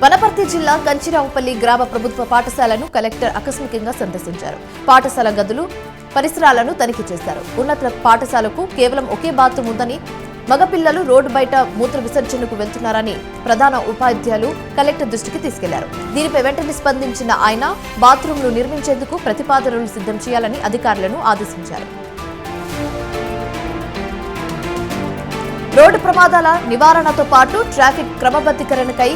వనపర్తి జిల్లా కంచిరావుపల్లి గ్రామ ప్రభుత్వ పాఠశాలను కలెక్టర్ ఆకస్మికంగా సందర్శించారు. పాఠశాల గదులు, పరిసరాలను తనిఖీ చేశారు. ఉన్నత పాఠశాలకు కేవలం ఒకే బాత్రూమ్ ఉందని, మగపిల్లలు రోడ్డు బయట మూత్ర విసర్జనకు వెళ్తున్నారని ప్రధాన ఉపాధ్యాయులు కలెక్టర్ దృష్టికి తీసుకెళ్లారు. దీనిపై వెంటనే స్పందించిన ఆయన బాత్రూంలు నిర్మించేందుకు ప్రతిపాదనలు సిద్ధం చేయాలని అధికారులను ఆదేశించారు. రోడ్డు ప్రమాదాల నివారణతో పాటు ట్రాఫిక్ క్రమబద్ధీకరణకై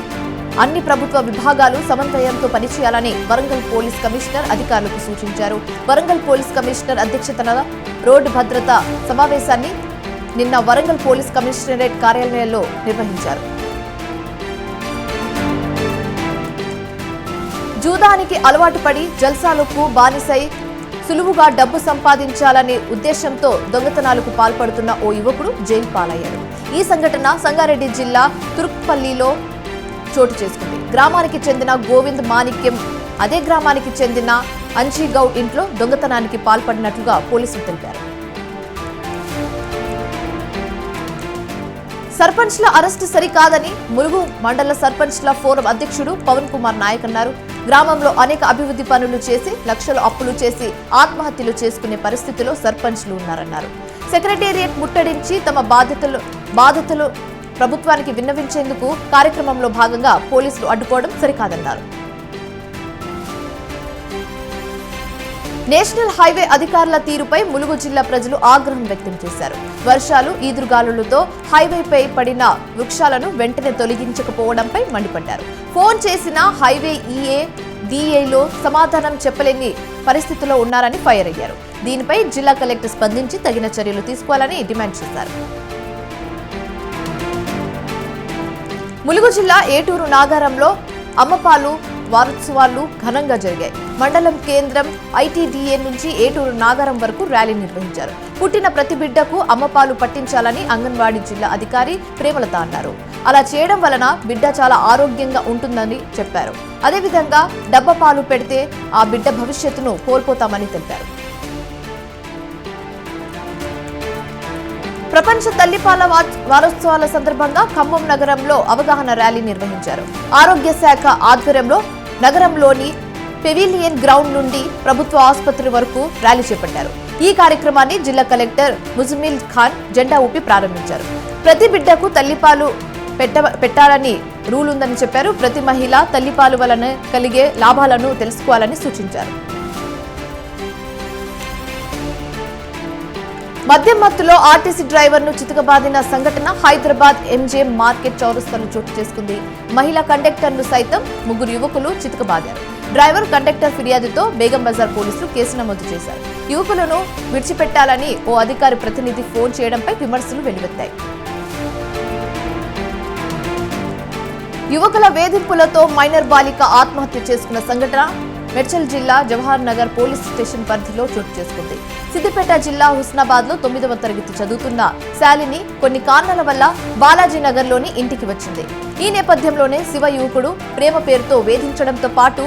అన్ని ప్రభుత్వ విభాగాలు సమన్వయంతో పనిచేయాలని వరంగల్ పోలీస్ కమిషనర్ అధికారులకు సూచించారు. వరంగల్ పోలీస్ కమిషనర్ అధ్యక్షతన రోడ్డు భద్రతా సమావేశాన్ని నిన్న వరంగల్ పోలీస్ కమిషనరేట్ కార్యాలయంలో నిర్వహించారు. జూదానికి అలవాటు పడి జల్సాలకు బానిసై సులువుగా డబ్బు సంపాదించాలనే ఉద్దేశంతో దొంగతనాలకు పాల్పడుతున్న ఓ యువకుడు జైలు పాలయ్యాడు. ఈ సంఘటన సంగారెడ్డి జిల్లా తుర్క్పల్లిలో చోటు చేసుకుంది. గ్రామానికి చెందిన గోవింద్ మాణిక్యం అదే గ్రామానికి చెందిన అంజీగౌడ్ ఇంట్లో దొంగతనానికి పాల్పడినట్లుగా పోలీసులు తెలిపారు. సర్పంచ్ల అరెస్టు సరికాదని ములుగు మండల సర్పంచ్ల ఫోరం అధ్యక్షుడు పవన్ కుమార్ నాయక్ అన్నారు. గ్రామంలో అనేక అభివృద్ధి పనులు చేసి లక్షల అప్పులు చేసి ఆత్మహత్యలు చేసుకునే పరిస్థితిలో సర్పంచ్లు ఉన్నారన్నారు. సెక్రటేరియట్ ముట్టడించి తమ బాధ్యతలు ప్రభుత్వానికి విన్నవించేందుకు కార్యక్రమంలో భాగంగా పోలీసులు అడ్డుకోవడం సరికాదన్నారు. నేషనల్ హైవే అధికారుల తీరుపై ములుగు జిల్లా ప్రజలు ఆగ్రహం వ్యక్తం చేశారు. వర్షాలు, ఈదురుగాలులతో హైవేపై పడిన వృక్షాలను వెంటనే తొలగించకపోవడంపై మండిపడ్డారు. ఫోన్ చేసిన హైవే డిఏలో సమాధానం చెప్పలేని పరిస్థితిలో ఉన్నారని ఫైర్ అయ్యారు. దీనిపై జిల్లా కలెక్టర్ స్పందించి తగిన చర్యలు తీసుకోవాలని డిమాండ్ చేశారు. ములుగు జిల్లా ఏటూరు నాగారంలో అమ్మపాలు వారోత్సవాలు ఘనంగా జరిగాయి. మండలం కేంద్రం ఐటీడీఏ నుంచి ఏటూరు నాగారం వరకు ర్యాలీ నిర్వహించారు. పుట్టిన ప్రతి బిడ్డకు అమ్మపాలు పట్టించాలని అంగన్వాడీ జిల్లా అధికారి ప్రేమలత అన్నారు. అలా చేయడం వలన బిడ్డ చాలా ఆరోగ్యంగా ఉంటుందని చెప్పారు. అదేవిధంగా డబ్బపాలు పెడితే ఆ బిడ్డ భవిష్యత్తును కోల్పోతామని తెలిపారు. ప్రపంచ తల్లిపాల వారోత్సవాల సందర్భంగా ఖమ్మం నగరంలో అవగాహన ర్యాలీ నిర్వహించారు. ఆరోగ్య శాఖ ఆధ్వర్యంలో నగరంలోని పెవిలియన్ గ్రౌండ్ నుండి ప్రభుత్వ ఆసుపత్రి వరకు ర్యాలీ చేపట్టారు. ఈ కార్యక్రమాన్ని జిల్లా కలెక్టర్ ముజమిల్ ఖాన్ జెండా ఊపి ప్రారంభించారు. ప్రతి బిడ్డకు తల్లిపాలు పెట్టాలని రూల్ ఉందని చెప్పారు. ప్రతి మహిళ తల్లిపాలు వలన కలిగే లాభాలను తెలుసుకోవాలని సూచించారు. మద్యం మత్తులో ఆర్టీసీ డ్రైవర్ ను చితకబాదిన సంఘటన హైదరాబాద్ ఎంజీఎం మార్కెట్ చౌరస్తాలో చోటు చేసుకుంది. మహిళా కండక్టర్ ను సైతం ముగ్గురు యువకులు చితకబాదారు. డ్రైవర్, కండక్టర్ ఫిర్యాదుతో బేగం బజార్ పోలీసులు కేసు నమోదు చేశారు. యువకులను విడిచిపెట్టాలని ఓ అధికారి ప్రతినిధి ఫోన్ చేయడంపై విమర్శలు వెల్లువెత్తాయి. యువకుల వేధింపులతో మైనర్ బాలిక ఆత్మహత్య చేసుకున్న సంఘటన మేడ్చల్ జిల్లా జవహర్ నగర్ పోలీస్ స్టేషన్ పరిధిలో చోటు చేసుకుంది. సిద్దిపేట జిల్లా హుస్నాబాద్ లో 9వ తరగతి చదువుతున్న శాలిని కొన్ని కారణాల వల్ల బాలాజీ నగర్ లోని ఇంటికి వచ్చింది. ఈ నేపథ్యంలోనే శివ యువకుడు ప్రేమ పేరుతో వేధించడంతో పాటు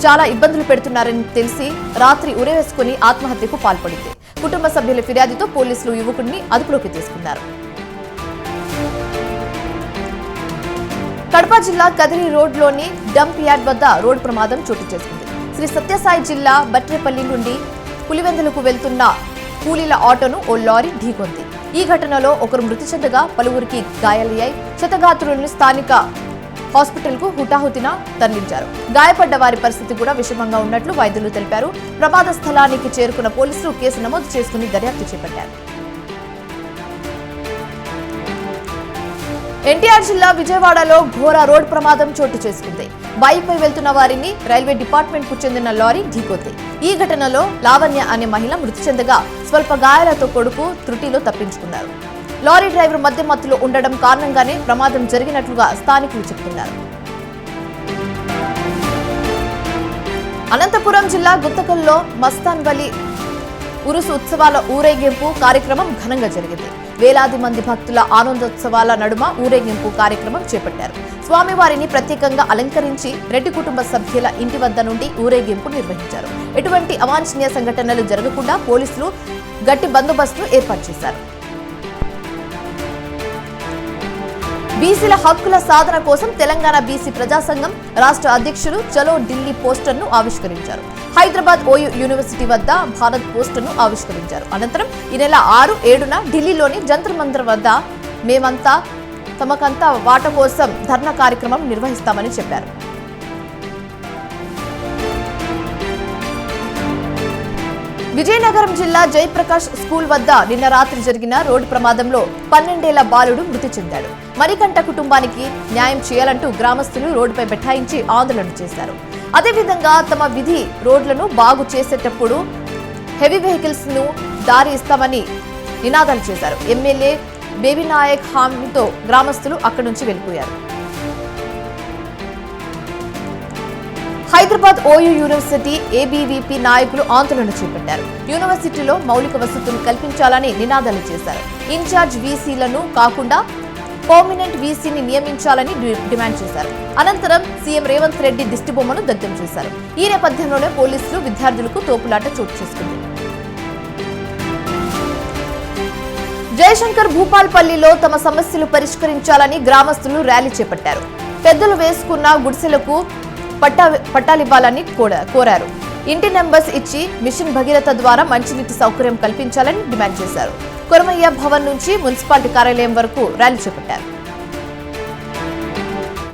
చాలా ఇబ్బందులు పెడుతున్నారని తెలిసి రాత్రి ఉరేవేసుకుని ఆత్మహత్యకు పాల్పడింది. కుటుంబ సభ్యుల ఫిర్యాదుతో పోలీసులు యువకుడిని అదుపులోకి తీసుకున్నారు. కడప జిల్లా కదిరి రోడ్లోని డంప్ యార్డ్ వద్ద రోడ్డు ప్రమాదం చోటు చేసుకుంది. శ్రీ సత్యసాయి జిల్లా బట్రేపల్లి నుండి పులివెందులకు వెళ్తున్న కూలీల ఆటోను ఓ లారీ ఢీకొంది. ఈ ఘటనలో ఒకరు మృతి చెందగా పలువురికి గాయాలయ్యాయి. క్షతగాత్రులను స్థానిక హాస్పిటల్కు హుటాహుటిన తరలించారు. గాయపడ్డ వారి పరిస్థితి కూడా విషమంగా ఉన్నట్లు వైద్యులు తెలిపారు. ప్రమాద స్థలానికి చేరుకున్న పోలీసులు కేసు నమోదు చేసుకుని దర్యాప్తు చేపట్టారు. ఎన్టీఆర్ జిల్లా విజయవాడలో ఘోర రోడ్ ప్రమాదం చోటు చేసుకుంది. బైక్ పై వెళ్తున్న వారిని రైల్వే డిపార్ట్మెంట్ కు చెందిన లారీ ఢీకొంది. ఈ ఘటనలో లావణ్య అనే మహిళ మృతి చెందగా స్వల్ప గాయాలతో కొడుకు త్రుటిలో తప్పించుకున్నారు. లారీ డ్రైవర్ మద్యం మత్తులో ఉండడం కారణంగానే ప్రమాదం జరిగినట్లుగా స్థానికులు చెబుతున్నారు. అనంతపురం జిల్లా గుత్తకల్లో మస్తాన్ వలి ఉరుసు ఉత్సవాల ఊరేగింపు కార్యక్రమం ఘనంగా జరిగింది. వేలాది మంది భక్తుల ఆనందోత్సవాల నడుమ ఊరేగింపు కార్యక్రమం చేపట్టారు. స్వామివారిని ప్రత్యేకంగా అలంకరించి రెడ్డి కుటుంబ సభ్యుల ఇంటి వద్ద నుండి ఊరేగింపు నిర్వహించారు. ఎటువంటి అవాంఛనీయ సంఘటనలు జరగకుండా పోలీసులు గట్టి బందోబస్తును ఏర్పాటు చేశారు. బీసీల హక్కుల సాధన కోసం తెలంగాణ బీసీ ప్రజా సంఘం రాష్ట్ర అధ్యక్షుడు చలో ఢిల్లీ పోస్టర్ను ఆవిష్కరించారు. హైదరాబాద్ ఓయూ యూనివర్సిటీ వద్ద భారత్ పోస్టర్ను ఆవిష్కరించారు. అనంతరం ఈ నెల 6, 7న ఢిల్లీలోని జంతర్ మంతర్ వద్ద మేమంతా తమకంతా వాట కోసం ధర్నా కార్యక్రమం నిర్వహిస్తామని చెప్పారు. విజయనగరం జిల్లా జయప్రకాష్ స్కూల్ వద్ద నిన్న రాత్రి జరిగిన రోడ్డు ప్రమాదంలో 12 ఏళ్ల బాలుడు మృతి చెందాడు. మణికంఠ కుటుంబానికి న్యాయం చేయాలంటూ గ్రామస్తులు రోడ్డుపై బైఠాయించి ఆందోళన చేశారు. అదేవిధంగా తమ విధి రోడ్లను బాగు చేసేటప్పుడు హెవీ వెహికల్స్ ను దారి ఇస్తామని నినాదాలు చేశారు. ఎమ్మెల్యే బేబీ నాయక్ హామీతో గ్రామస్తులు అక్కడి నుంచి వెళ్లిపోయారు. హైదరాబాద్ ఓయూ యూనివర్సిటీ ఏబీవీపీ నాయకులు ఆందోళన చేపట్టారు. యూనివర్సిటీలో మౌలిక వసతులు కల్పించాలని నినాదాలు చేశారు. ఇన్ఛార్జ్ వీసీలను కాకుండా పర్మనెంట్ వీసీని నియమించాలని డిమాండ్ చేశారు. అనంతరం సీఎం రేవంత్ రెడ్డి దిష్టిబొమ్మను దగ్ధం చేశారు. ఈ నేపథ్యంలోనే పోలీసులు విద్యార్థులకు తోపులాట చోటు చేసుకుంది. జయశంకర్ భూపాల్పల్లిలో తమ సమస్యలు పరిష్కరించాలని గ్రామస్తులు ర్యాలీ చేపట్టారు. పెద్దలు వేసుకున్న గుడిసెలకు పట్టాలివ్వాలని కోరారు. ఇంటి నెంబర్స్ ఇచ్చి మిషన్ భగీరథ ద్వారా మంచినీటి సౌకర్యం కల్పించాలని డిమాండ్ చేశారు. కొరమయ్య భవన్ నుంచి మున్సిపాలిటీ కార్యాలయం వరకు ర్యాలీ చేపట్టారు.